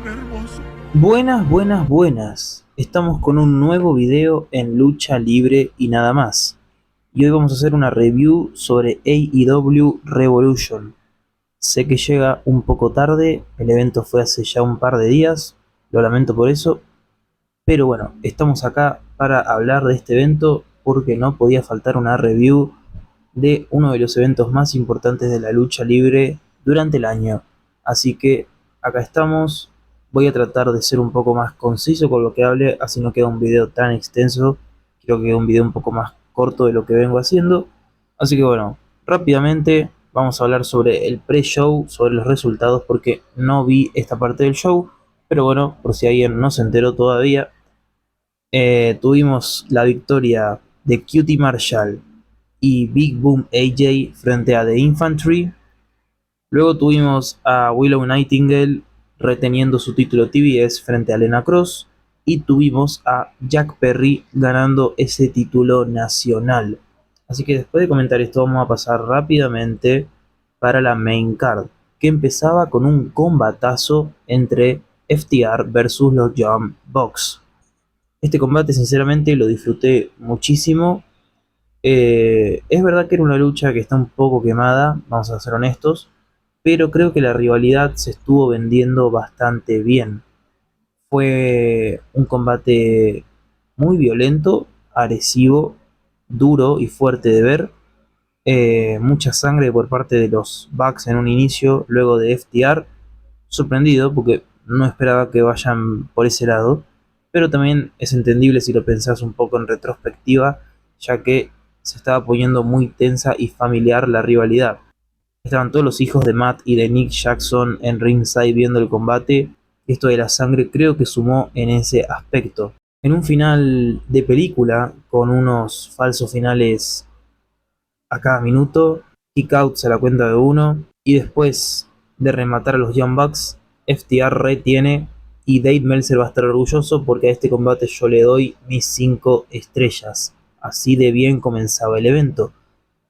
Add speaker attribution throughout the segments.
Speaker 1: tan hermoso.
Speaker 2: Buenas, buenas, buenas. Estamos con un nuevo video en lucha libre y nada más. Y hoy vamos a hacer una review sobre AEW Revolution. Sé que llega un poco tarde, el evento fue hace ya un par de días, lo lamento por eso. Pero bueno, estamos acá para hablar de este evento porque no podía faltar una review de uno de los eventos más importantes de la lucha libre durante el año. Así que acá estamos. Voy a tratar de ser un poco más conciso con lo que hable, así no queda un video tan extenso. Quiero que quede un video un poco más corto de lo que vengo haciendo. Así que bueno, rápidamente vamos a hablar sobre el pre-show, sobre los resultados, porque no vi esta parte del show. Pero bueno, por si alguien no se enteró todavía, tuvimos la victoria de Cutie Marshall y Big Boom AJ frente a The Infantry. Luego tuvimos a Willow Nightingale reteniendo su título TBS frente a Lena Cross. Y tuvimos a Jack Perry ganando ese título nacional. Así que después de comentar esto vamos a pasar rápidamente para la main card, que empezaba con un combatazo entre FTR versus los Young Bucks. Este combate sinceramente lo disfruté muchísimo. Es verdad que era una lucha que está un poco quemada, vamos a ser honestos, pero creo que la rivalidad se estuvo vendiendo bastante bien. Fue un combate muy violento, agresivo, duro y fuerte de ver. Mucha sangre por parte de los Bucks en un inicio, luego de FTR. Sorprendido porque no esperaba que vayan por ese lado, pero también es entendible si lo pensás un poco en retrospectiva, ya que se estaba poniendo muy tensa y familiar la rivalidad. Estaban todos los hijos de Matt y de Nick Jackson en ringside viendo el combate. Esto de la sangre creo que sumó en ese aspecto. En un final de película, con unos falsos finales a cada minuto, kickouts a la cuenta de uno, y después de rematar a los Young Bucks, FTR retiene y Dave Meltzer va a estar orgulloso porque a este combate yo le doy mis 5 estrellas. Así de bien comenzaba el evento.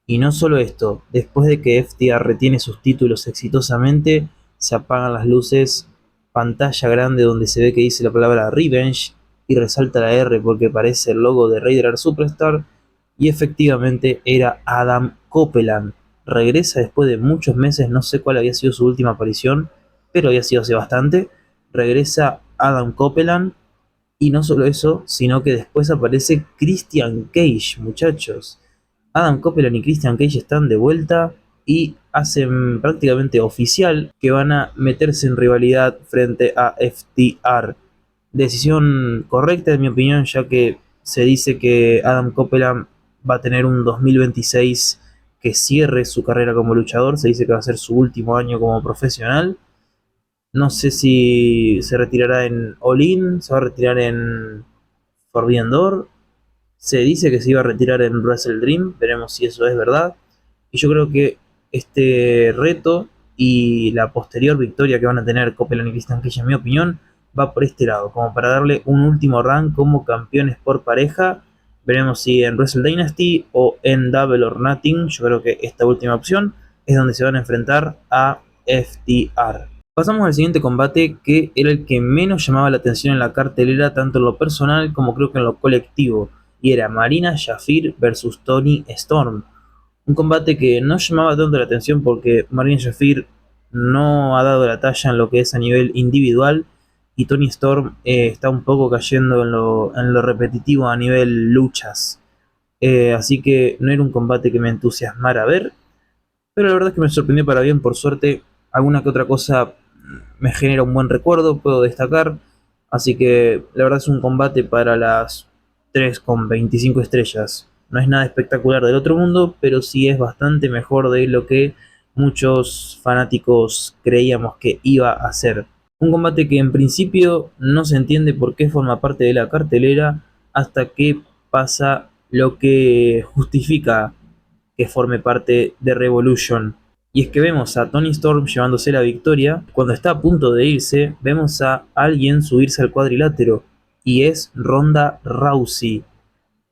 Speaker 2: Y no solo esto, después de que FTR retiene sus títulos exitosamente, se apagan las luces, pantalla grande donde se ve que dice la palabra Revenge y resalta la R porque parece el logo de Raider Superstar, y efectivamente era Adam Copeland. Regresa después de muchos meses, no sé cuál había sido su última aparición, pero había sido hace bastante. Regresa Adam Copeland y no solo eso, sino que después aparece Christian Cage, muchachos. Adam Copeland y Christian Cage están de vuelta y hacen prácticamente oficial que van a meterse en rivalidad frente a FTR. Decisión correcta en mi opinión, ya que se dice que Adam Copeland va a tener un 2026 que cierre su carrera como luchador. Se dice que va a ser su último año como profesional. No sé si se retirará en All In, se va a retirar en Forbidden Door. Se dice que se iba a retirar en Wrestle Dream, veremos si eso es verdad. Y yo creo que este reto y la posterior victoria que van a tener Copeland y Christian Cage, en mi opinión, va por este lado, como para darle un último run como campeones por pareja. Veremos si en Wrestle Dynasty o en Double or Nothing. Yo creo que esta última opción es donde se van a enfrentar a FTR. Pasamos al siguiente combate, que era el que menos llamaba la atención en la cartelera, tanto en lo personal como creo que en lo colectivo, y era Marina Shafir versus Toni Storm. Un combate que no llamaba tanto la atención porque Marina Shafir no ha dado la talla en lo que es a nivel individual, y Toni Storm está un poco cayendo en lo repetitivo a nivel luchas. Así que no era un combate que me entusiasmara ver, pero la verdad es que me sorprendió para bien. Por suerte, alguna que otra cosa me genera un buen recuerdo, puedo destacar. Así que la verdad es un combate para las 3,25 estrellas. No es nada espectacular del otro mundo, pero sí es bastante mejor de lo que muchos fanáticos creíamos que iba a ser. Un combate que en principio no se entiende por qué forma parte de la cartelera hasta que pasa lo que justifica que forme parte de Revolution. Y es que vemos a Toni Storm llevándose la victoria. Cuando está a punto de irse, vemos a alguien subirse al cuadrilátero, y es Ronda Rousey,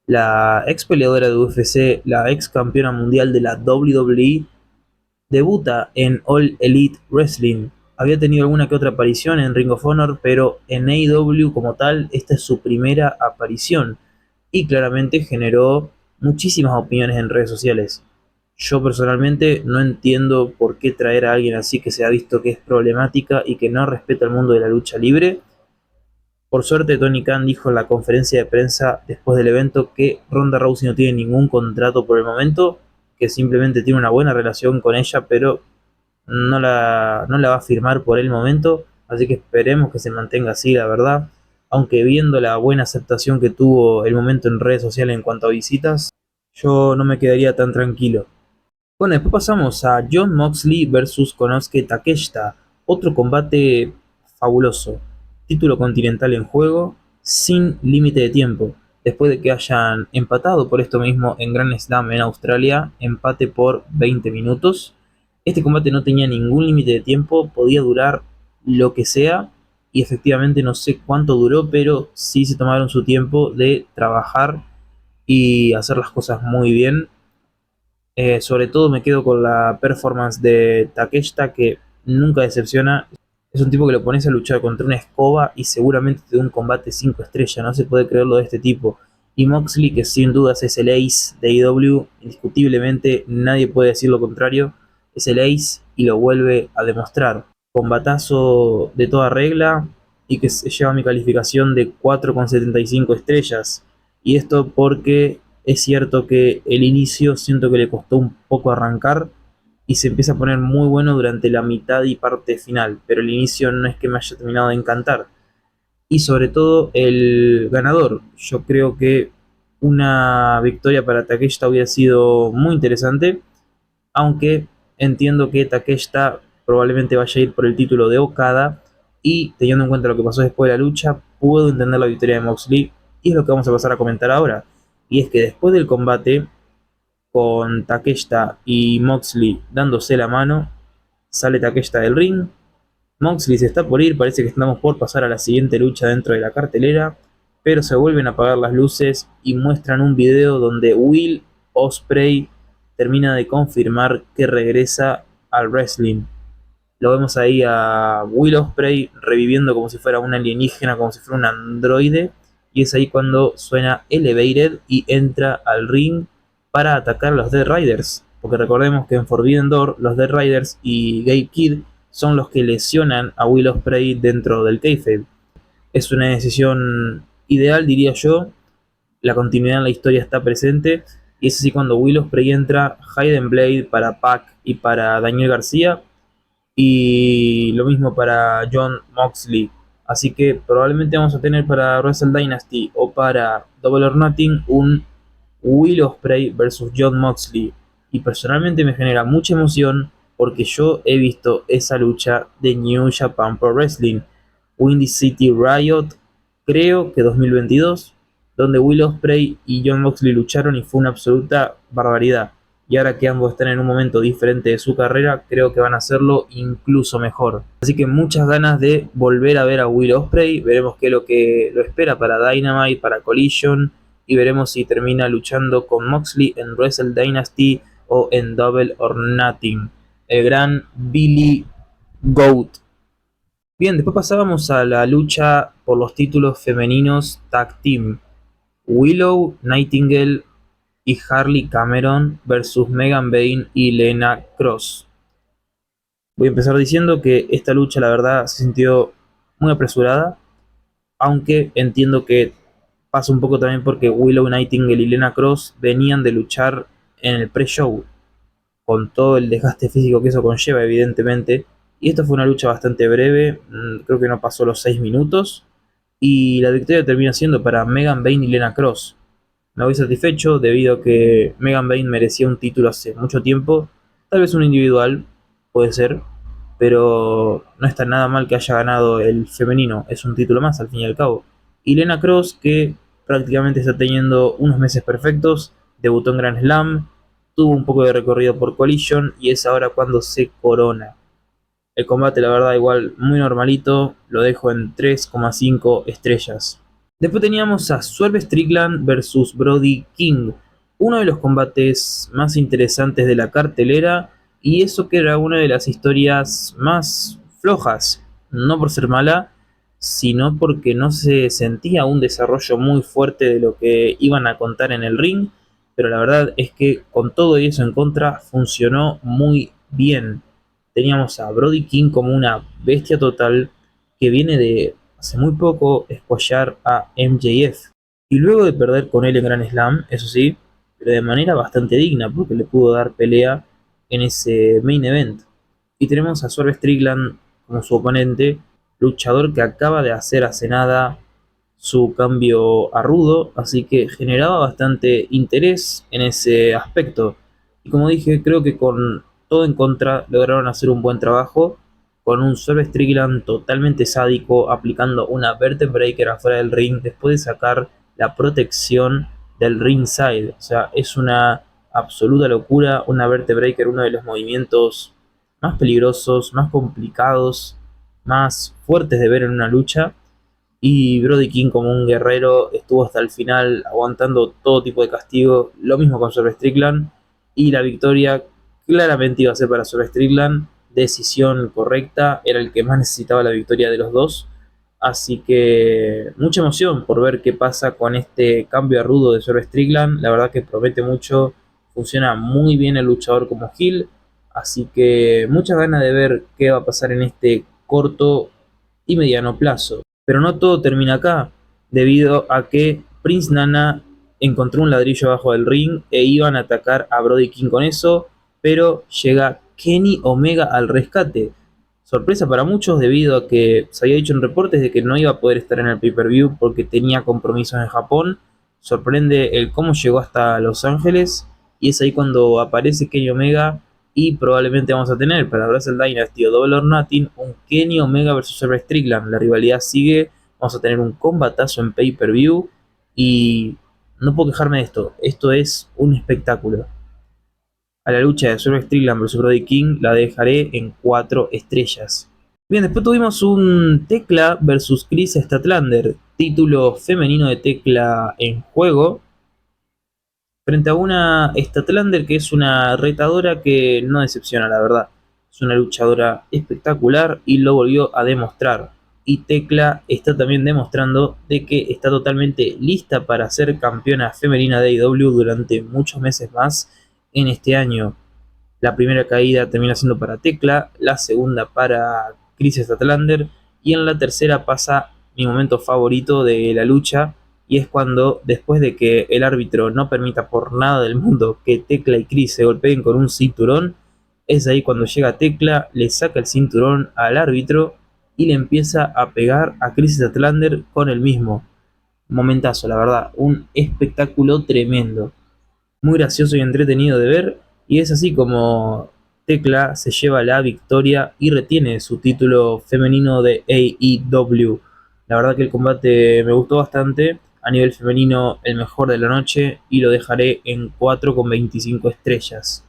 Speaker 2: la ex peleadora de UFC, la ex campeona mundial de la WWE. Debuta en All Elite Wrestling había tenido alguna que otra aparición en Ring of Honor, pero en AEW como tal, esta es su primera aparición y claramente generó muchísimas opiniones en redes sociales. Yo personalmente no entiendo por qué traer a alguien así que se ha visto que es problemática y que no respeta el mundo de la lucha libre. Por suerte, Tony Khan dijo en la conferencia de prensa después del evento que Ronda Rousey no tiene ningún contrato por el momento, que simplemente tiene una buena relación con ella, pero no la va a firmar por el momento, así que esperemos que se mantenga así, la verdad. Aunque viendo la buena aceptación que tuvo el momento en redes sociales en cuanto a visitas, yo no me quedaría tan tranquilo. Bueno, después pasamos a Jon Moxley versus Konosuke Takeshita, otro combate fabuloso. Título continental en juego, sin límite de tiempo. Después de que hayan empatado por esto mismo en Grand Slam en Australia, empate por 20 minutos. Este combate no tenía ningún límite de tiempo, podía durar lo que sea, y efectivamente no sé cuánto duró, pero sí se tomaron su tiempo de trabajar y hacer las cosas muy bien. Sobre todo me quedo con la performance de Takeshita, que nunca decepciona. Es un tipo que lo pones a luchar contra una escoba y seguramente te da un combate 5 estrellas. No se puede creerlo de este tipo. Y Moxley, que sin dudas es el ace de AEW, indiscutiblemente nadie puede decir lo contrario. Es el ace y lo vuelve a demostrar. Combatazo de toda regla y que se lleva mi calificación de 4,75 estrellas. Y esto porque es cierto que el inicio siento que le costó un poco arrancar y se empieza a poner muy bueno durante la mitad y parte final, pero el inicio no es que me haya terminado de encantar. Y sobre todo el ganador. Yo creo que una victoria para Takeshita hubiera sido muy interesante, aunque entiendo que Takeshita probablemente vaya a ir por el título de Okada y teniendo en cuenta lo que pasó después de la lucha, puedo entender la victoria de Moxley y es lo que vamos a pasar a comentar ahora. Y es que después del combate, con Takeshita y Moxley dándose la mano, sale Takeshita del ring, Moxley se está por ir, parece que estamos por pasar a la siguiente lucha dentro de la cartelera, pero se vuelven a apagar las luces y muestran un video donde Will Ospreay termina de confirmar que regresa al wrestling. Lo vemos ahí a Will Ospreay reviviendo como si fuera un alienígena, como si fuera un androide. Y es ahí cuando suena Elevated y entra al ring para atacar a los Dead Riders. Porque recordemos que en Forbidden Door los Dead Riders y Gabe Kidd son los que lesionan a Will Ospreay dentro del kayfabe. Es una decisión ideal, diría yo. La continuidad en la historia está presente. Y es así cuando Will Ospreay entra, Hayden Blade para Pac y para Daniel García y lo mismo para Jon Moxley. Así que probablemente vamos a tener para Wrestle Dynasty o para Double or Nothing un Will Ospreay versus Jon Moxley. Y personalmente me genera mucha emoción porque yo he visto esa lucha de New Japan Pro Wrestling, Windy City Riot, creo que 2022, donde Will Ospreay y Jon Moxley lucharon y fue una absoluta barbaridad. Y ahora que ambos están en un momento diferente de su carrera, creo que van a hacerlo incluso mejor. Así que muchas ganas de volver a ver a Will Ospreay. Veremos qué es lo que lo espera para Dynamite, para Collision, y veremos si termina luchando con Moxley en Wrestle Dynasty o en Double or Nothing. El gran Billy Goat. Bien, después pasábamos a la lucha por los títulos femeninos Tag Team. Willow Nightingale y Harley Cameron versus Megan Bayne y Lena Cross. Voy a empezar diciendo que esta lucha la verdad se sintió muy apresurada, aunque entiendo que pasa un poco también porque Willow Nightingale y Lena Cross venían de luchar en el pre-show, con todo el desgaste físico que eso conlleva evidentemente, y esto fue una lucha bastante breve, creo que no pasó los 6 minutos, y la victoria termina siendo para Megan Bayne y Lena Cross. Me voy satisfecho debido a que Megan Bayne merecía un título hace mucho tiempo, tal vez un individual, puede ser, pero no está nada mal que haya ganado el femenino, es un título más al fin y al cabo. Y Lena Cross, que prácticamente está teniendo unos meses perfectos, debutó en Grand Slam, tuvo un poco de recorrido por Collision y es ahora cuando se corona. El combate la verdad igual muy normalito, lo dejo en 3,5 estrellas. Después teníamos a Swerve Strickland versus Brody King, uno de los combates más interesantes de la cartelera, y eso que era una de las historias más flojas, no por ser mala, sino porque no se sentía un desarrollo muy fuerte de lo que iban a contar en el ring, pero la verdad es que con todo eso en contra funcionó muy bien. Teníamos a Brody King como una bestia total que viene de hace muy poco escuallar a MJF. Y luego de perder con él en Grand Slam, eso sí, pero de manera bastante digna porque le pudo dar pelea en ese main event. Y tenemos a Swerve Strickland como su oponente, luchador que acaba de hacer hace nada su cambio a rudo, así que generaba bastante interés en ese aspecto. Y como dije, creo que con todo en contra lograron hacer un buen trabajo, con un Swerve Strickland totalmente sádico, aplicando una vertebrae breaker afuera del ring después de sacar la protección del ringside. O sea, es una absoluta locura, una vertebrae breaker, uno de los movimientos más peligrosos, más complicados, más fuertes de ver en una lucha. Y Brody King como un guerrero estuvo hasta el final aguantando todo tipo de castigo. Lo mismo con Swerve Strickland. Y la victoria claramente iba a ser para Swerve Strickland. Decisión correcta. Era el que más necesitaba la victoria de los dos. Así que mucha emoción por ver qué pasa con este cambio a rudo de Swerve Strickland. La verdad que promete mucho. Funciona muy bien el luchador como heel. Así que muchas ganas de ver qué va a pasar en este corto y mediano plazo. Pero no todo termina acá, debido a que Prince Nana encontró un ladrillo abajo del ring e iban a atacar a Brody King con eso, pero llega Kenny Omega al rescate. Sorpresa para muchos debido a que se había dicho en reportes de que no iba a poder estar en el pay-per-view porque tenía compromisos en Japón. Sorprende el cómo llegó hasta Los Ángeles y es ahí cuando aparece Kenny Omega y probablemente vamos a tener para Wrestle Dynasty o Double or Nothing un Kenny Omega vs Swerve Strickland. La rivalidad sigue, vamos a tener un combatazo en pay-per-view y no puedo quejarme de esto. Esto es un espectáculo. A la lucha de Swerve Strickland vs Brody King la dejaré en 4 estrellas. Bien, después tuvimos un Tecla vs Chris Statlander, título femenino de Tecla en juego, frente a una Statlander que es una retadora que no decepciona, la verdad. Es una luchadora espectacular y lo volvió a demostrar. Y Tecla está también demostrando de que está totalmente lista para ser campeona femenina de AEW durante muchos meses más en este año. La primera caída termina siendo para Tecla, la segunda para Chris Statlander y en la tercera pasa mi momento favorito de la lucha, y es cuando, después de que el árbitro no permita por nada del mundo que Tecla y Chris se golpeen con un cinturón, es ahí cuando llega Tecla, le saca el cinturón al árbitro y le empieza a pegar a Chris Statlander con el mismo. Momentazo, la verdad, un espectáculo tremendo, muy gracioso y entretenido de ver, y es así como Tecla se lleva la victoria y retiene su título femenino de AEW. La verdad que el combate me gustó bastante, a nivel femenino el mejor de la noche y lo dejaré en 4,25 estrellas.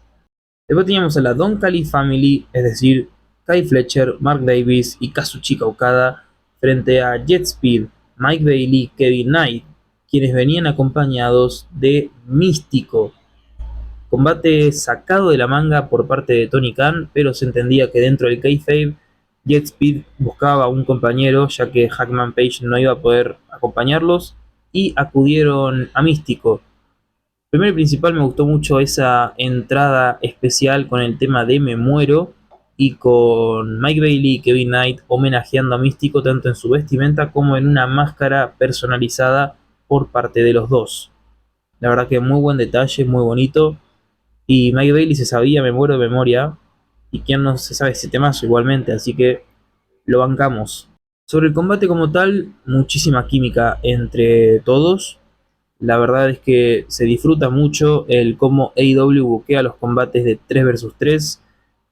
Speaker 2: Después teníamos a la Don Callis Family, es decir, Kai Fletcher, Mark Davis y Kazuchika Okada frente a Jet Speed, Mike Bailey, Kevin Knight, quienes venían acompañados de Místico. Combate sacado de la manga por parte de Tony Khan, pero se entendía que dentro del kayfabe Jet Speed buscaba un compañero ya que Hackman Page no iba a poder acompañarlos y acudieron a Místico. Primero y principal me gustó mucho esa entrada especial con el tema de Me Muero y con Mike Bailey y Kevin Knight homenajeando a Místico tanto en su vestimenta como en una máscara personalizada por parte de los dos. La verdad que muy buen detalle, muy bonito. Y Mike Bailey se sabía Me Muero de memoria y quien no se sabe ese temazo igualmente, así que lo bancamos. Sobre el combate como tal, muchísima química entre todos. La verdad es que se disfruta mucho el cómo AEW buquea los combates de 3 versus 3.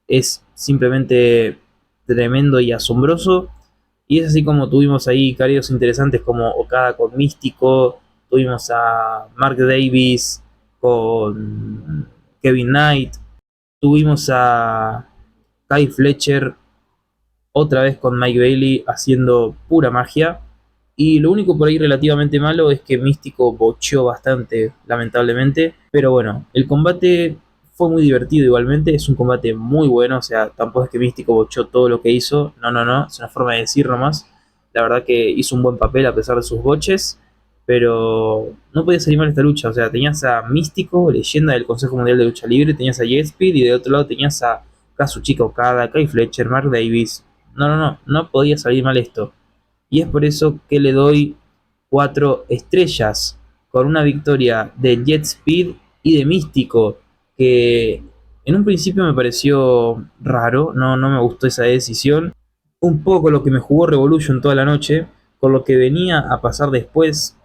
Speaker 2: Es simplemente tremendo y asombroso. Y es así como tuvimos ahí careos interesantes como Okada con Místico. Tuvimos a Mark Davis con Kevin Knight. Tuvimos a Kai Fletcher otra vez con Mike Bailey haciendo pura magia. Y lo único por ahí relativamente malo es que Místico bocheó bastante, lamentablemente. Pero bueno, el combate Fue muy divertido igualmente, es un combate muy bueno, o sea, tampoco es que Místico bochó todo lo que hizo, no, no, no, es una forma de decir nomás. La verdad que hizo un buen papel a pesar de sus boches, pero no podía salir mal esta lucha, o sea, tenías a Místico, leyenda del Consejo Mundial de Lucha Libre, tenías a Jet-Speed y de otro lado tenías a Kazuchika Okada, Kai Fletcher, Mark Davis. No, no, no, no podía salir mal esto. Y es por eso que le doy 4 estrellas, con una victoria de Jet Speed y de Místico, que en un principio me pareció raro, no me gustó esa decisión. Un poco lo que me jugó Revolution toda la noche, con lo que venía a pasar después,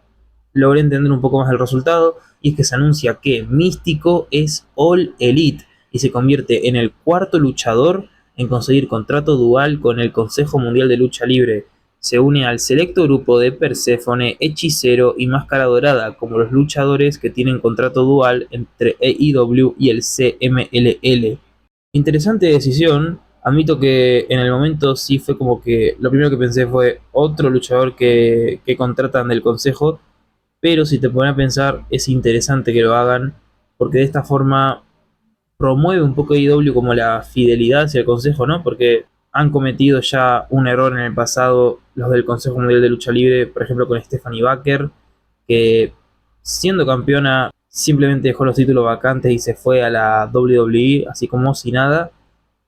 Speaker 2: logré entender un poco más el resultado, y es que se anuncia que Místico es All Elite y se convierte en el cuarto luchador en conseguir contrato dual con el Consejo Mundial de Lucha Libre. Se une al selecto grupo de Perséfone, Hechicero y Máscara Dorada como los luchadores que tienen contrato dual entre AEW y el CMLL. Interesante decisión. Admito que en el momento sí fue como que lo primero que pensé fue otro luchador que contratan del consejo, pero si te pones a pensar es interesante que lo hagan porque de esta forma promueve un poco AEW como la fidelidad hacia el consejo, ¿no? Porque han cometido ya un error en el pasado los del Consejo Mundial de Lucha Libre, por ejemplo con Stephanie Baker, que siendo campeona simplemente dejó los títulos vacantes y se fue a la WWE así como si nada,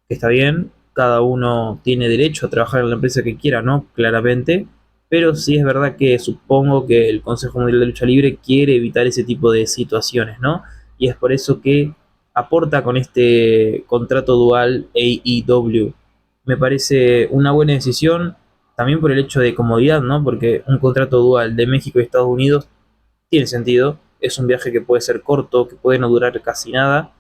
Speaker 2: que está bien, cada uno tiene derecho a trabajar en la empresa que quiera, ¿no? Claramente, pero sí es verdad que supongo que el Consejo Mundial de Lucha Libre quiere evitar ese tipo de situaciones, ¿no? Y es por eso que aporta con este contrato dual AEW. Me parece una buena decisión, también por el hecho de comodidad, ¿no? Porque un contrato dual de México y Estados Unidos tiene sentido, es un viaje que puede ser corto, que puede no durar casi nada.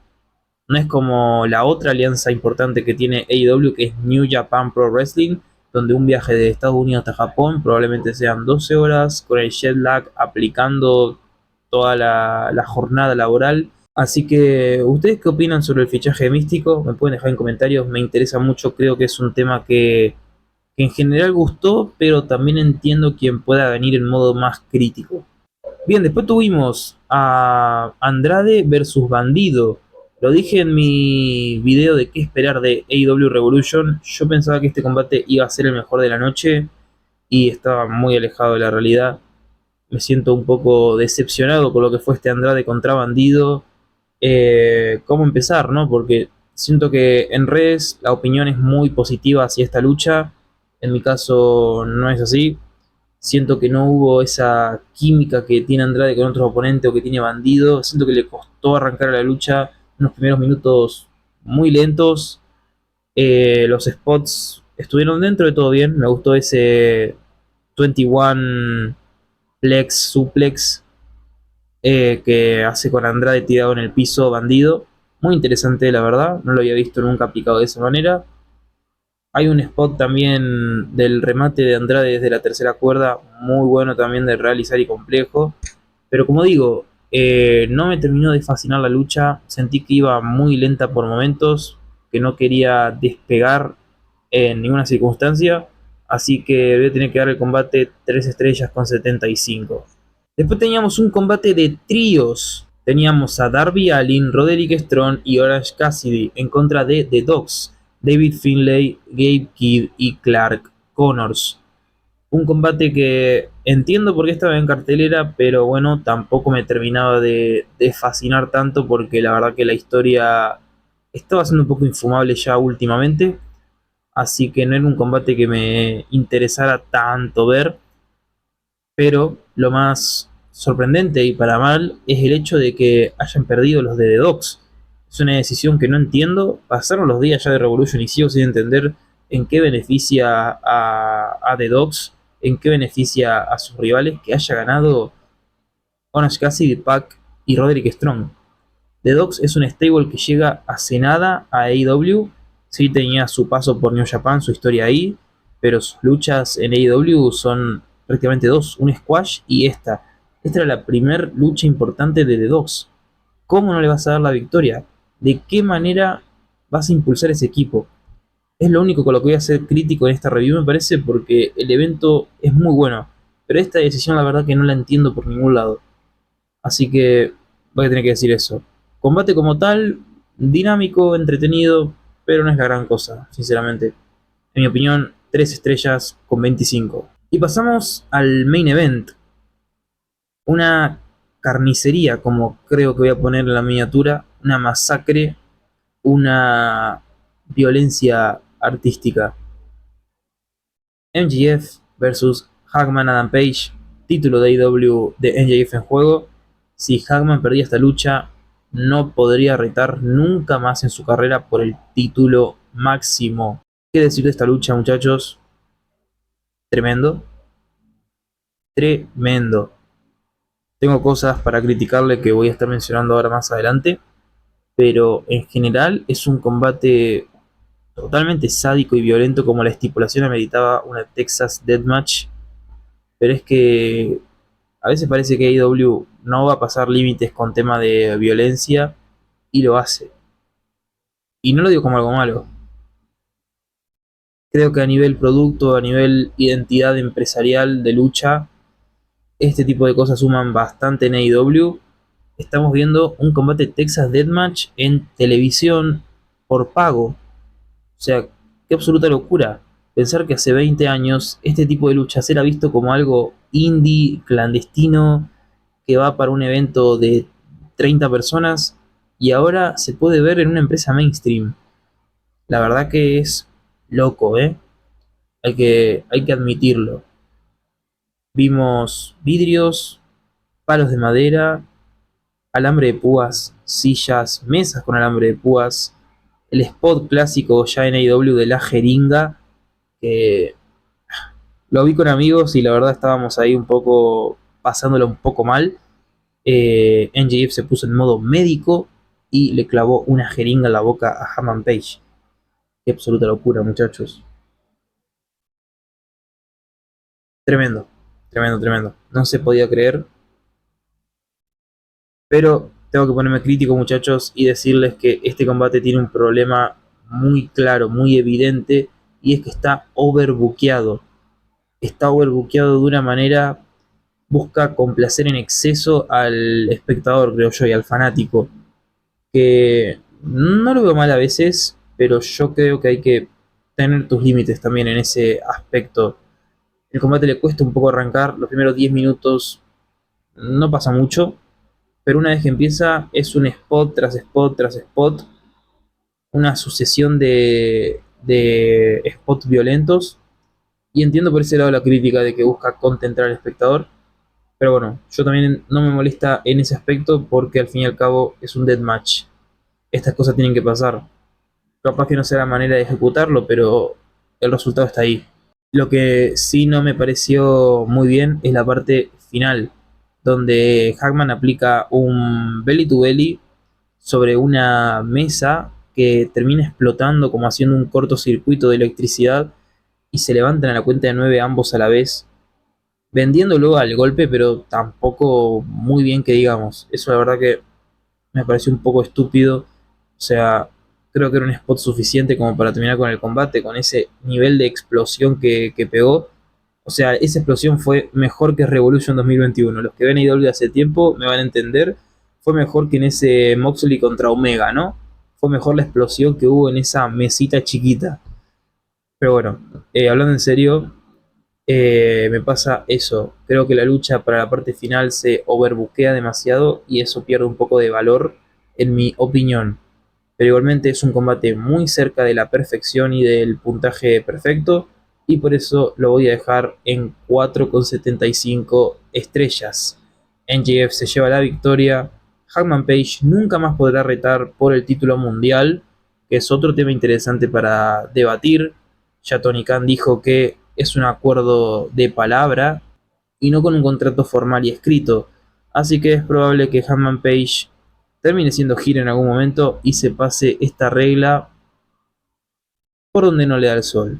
Speaker 2: No es como la otra alianza importante que tiene AEW, que es New Japan Pro Wrestling, donde un viaje de Estados Unidos hasta Japón probablemente sean 12 horas, con el jet lag aplicando toda la jornada laboral. Así que, ¿ustedes qué opinan sobre el fichaje de Místico? Me pueden dejar en comentarios, me interesa mucho, creo que es un tema que en general gustó, pero también entiendo quien pueda venir en modo más crítico. Bien, después tuvimos a Andrade versus Bandido. Lo dije en mi video de qué esperar de AEW Revolution. Yo pensaba que este combate iba a ser el mejor de la noche y estaba muy alejado de la realidad. Me siento un poco decepcionado con lo que fue este Andrade contra Bandido. ¿Cómo empezar, no? Porque siento que en redes la opinión es muy positiva hacia esta lucha. En mi caso no es así. Siento que no hubo esa química que tiene Andrade con otros oponentes o que tiene Bandido. Siento que le costó arrancar a la lucha unos primeros minutos muy lentos. Los spots estuvieron dentro de todo bien. Me gustó ese 21 Plex Suplex que hace con Andrade tirado en el piso Bandido. Muy interesante, la verdad. No lo había visto nunca aplicado de esa manera. Hay un spot también del remate de Andrade desde la tercera cuerda, muy bueno también de realizar y complejo. Pero como digo, no me terminó de fascinar la lucha. Sentí que iba muy lenta por momentos, que no quería despegar en ninguna circunstancia. Así que voy a tener que dar el combate 3 estrellas con 75. Después teníamos un combate de tríos. Teníamos a Darby Allin, Roderick Strong y Orange Cassidy en contra de The Dogs, David Finlay, Gabe Kidd y Clark Connors. Un combate que entiendo por qué estaba en cartelera, pero bueno, tampoco me terminaba de fascinar tanto porque la verdad que la historia estaba siendo un poco infumable ya últimamente. Así que no era un combate que me interesara tanto ver. Pero lo más sorprendente y para mal es el hecho de que hayan perdido los de The Dogs. Es una decisión que no entiendo. Pasaron los días ya de Revolution y sigo sin entender en qué beneficia a The Dogs, en qué beneficia a sus rivales que haya ganado Orange Cassidy, Pac y Roderick Strong. The Dogs es un stable que llega hace nada a AEW. Sí tenía su paso por New Japan, su historia ahí, pero sus luchas en AEW son prácticamente dos, un squash y esta. Esta era la primera lucha importante de The Dogs. ¿Cómo no le vas a dar la victoria? ¿De qué manera vas a impulsar ese equipo? Es lo único con lo que voy a ser crítico en esta review, me parece, porque el evento es muy bueno, pero esta decisión la verdad que no la entiendo por ningún lado. Así que voy a tener que decir eso. Combate como tal, dinámico, entretenido, pero no es la gran cosa, sinceramente. En mi opinión, 3 estrellas con 25. Y pasamos al main event. Una carnicería, como creo que voy a poner en la miniatura, una masacre, una violencia artística. MJF versus Hangman Adam Page, título de AEW de MJF en juego. Si Hangman perdía esta lucha, no podría retar nunca más en su carrera por el título máximo. ¿Qué decir de esta lucha, muchachos? Tremendo, tremendo. Tengo cosas para criticarle que voy a estar mencionando ahora más adelante, pero en general es un combate totalmente sádico y violento como la estipulación ameritaba una Texas Deathmatch, pero es que a veces parece que AEW no va a pasar límites con tema de violencia y lo hace. Y no lo digo como algo malo. Creo que a nivel producto, a nivel identidad empresarial de lucha, este tipo de cosas suman bastante en AEW. Estamos viendo un combate Texas Deathmatch en televisión por pago. O sea, qué absoluta locura. Pensar que hace 20 años este tipo de luchas era visto como algo indie, clandestino, que va para un evento de 30 personas y ahora se puede ver en una empresa mainstream. La verdad que es loco, ¿eh? Hay que admitirlo. Vimos vidrios, palos de madera, alambre de púas, sillas, mesas con alambre de púas, el spot clásico ya en AEW de la jeringa, que lo vi con amigos y la verdad estábamos ahí un poco pasándolo un poco mal. NJF se puso en modo médico y le clavó una jeringa en la boca a Hammond Page. Qué absoluta locura, muchachos. Tremendo, tremendo, tremendo. No se podía creer, pero tengo que ponerme crítico, muchachos, y decirles que este combate tiene un problema muy claro, muy evidente, y es que está overbookeado. Está overbookeado de una manera, busca complacer en exceso al espectador, creo yo, y al fanático, que no lo veo mal a veces, pero yo creo que hay que tener tus límites también en ese aspecto. El combate le cuesta un poco arrancar, los primeros 10 minutos no pasa mucho, pero una vez que empieza es un spot tras spot tras spot, una sucesión de spots violentos, y entiendo por ese lado la crítica de que busca contentar al espectador, pero bueno, yo también no me molesta en ese aspecto porque al fin y al cabo es un deathmatch. Estas cosas tienen que pasar. Capaz que no sea la manera de ejecutarlo, pero el resultado está ahí. Lo que sí no me pareció muy bien es la parte final, donde Hackman aplica un belly to belly sobre una mesa que termina explotando como haciendo un cortocircuito de electricidad y se levantan a la cuenta de 9 ambos a la vez, vendiéndolo al golpe, pero tampoco muy bien que digamos. Eso la verdad que me pareció un poco estúpido. O sea, creo que era un spot suficiente como para terminar con el combate, con ese nivel de explosión que pegó. O sea, esa explosión fue mejor que Revolution 2021. Los que ven IW hace tiempo me van a entender. Fue mejor que en ese Moxley contra Omega, ¿no? Fue mejor la explosión que hubo en esa mesita chiquita. Pero bueno, hablando en serio, me pasa eso. Creo que la lucha para la parte final se overbookea demasiado y eso pierde un poco de valor, en mi opinión. Pero igualmente es un combate muy cerca de la perfección y del puntaje perfecto, y por eso lo voy a dejar en 4,75 estrellas. NJF se lleva la victoria. Hangman Page nunca más podrá retar por el título mundial, que es otro tema interesante para debatir. Ya Tony Khan dijo que es un acuerdo de palabra y no con un contrato formal y escrito, así que es probable que Hangman Page termine siendo gira en algún momento y se pase esta regla por donde no le da el sol.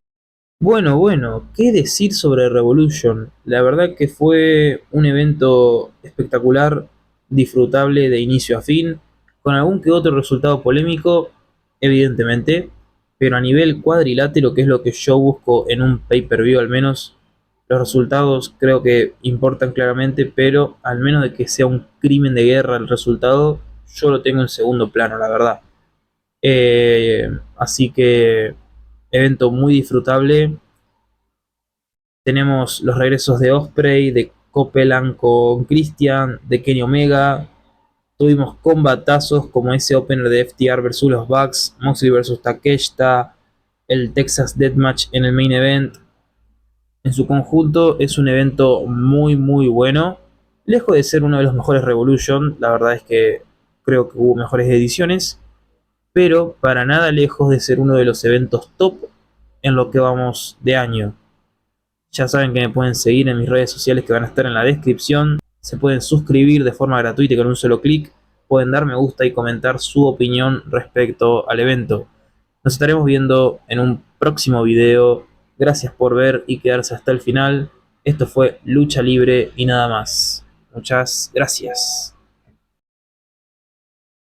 Speaker 2: Bueno, bueno, ¿qué decir sobre Revolution? La verdad que fue un evento espectacular, disfrutable de inicio a fin, con algún que otro resultado polémico, evidentemente, pero a nivel cuadrilátero, que es lo que yo busco en un pay-per-view al menos, los resultados creo que importan claramente, pero al menos de que sea un crimen de guerra el resultado, yo lo tengo en segundo plano, la verdad. Así que evento muy disfrutable. Tenemos los regresos de Osprey, de Copeland con Christian, de Kenny Omega. Tuvimos combatazos como ese opener de FTR versus los Bucks, Moxley versus Takeshita, el Texas Deathmatch en el main event. En su conjunto es un evento muy bueno. Lejos de ser uno de los mejores Revolution, la verdad es que creo que hubo mejores ediciones, pero para nada lejos de ser uno de los eventos top en lo que vamos de año. Ya saben que me pueden seguir en mis redes sociales que van a estar en la descripción. Se pueden suscribir de forma gratuita y con un solo clic. Pueden dar me gusta y comentar su opinión respecto al evento. Nos estaremos viendo en un próximo video. Gracias por ver y quedarse hasta el final. Esto fue Lucha Libre y nada más. Muchas gracias.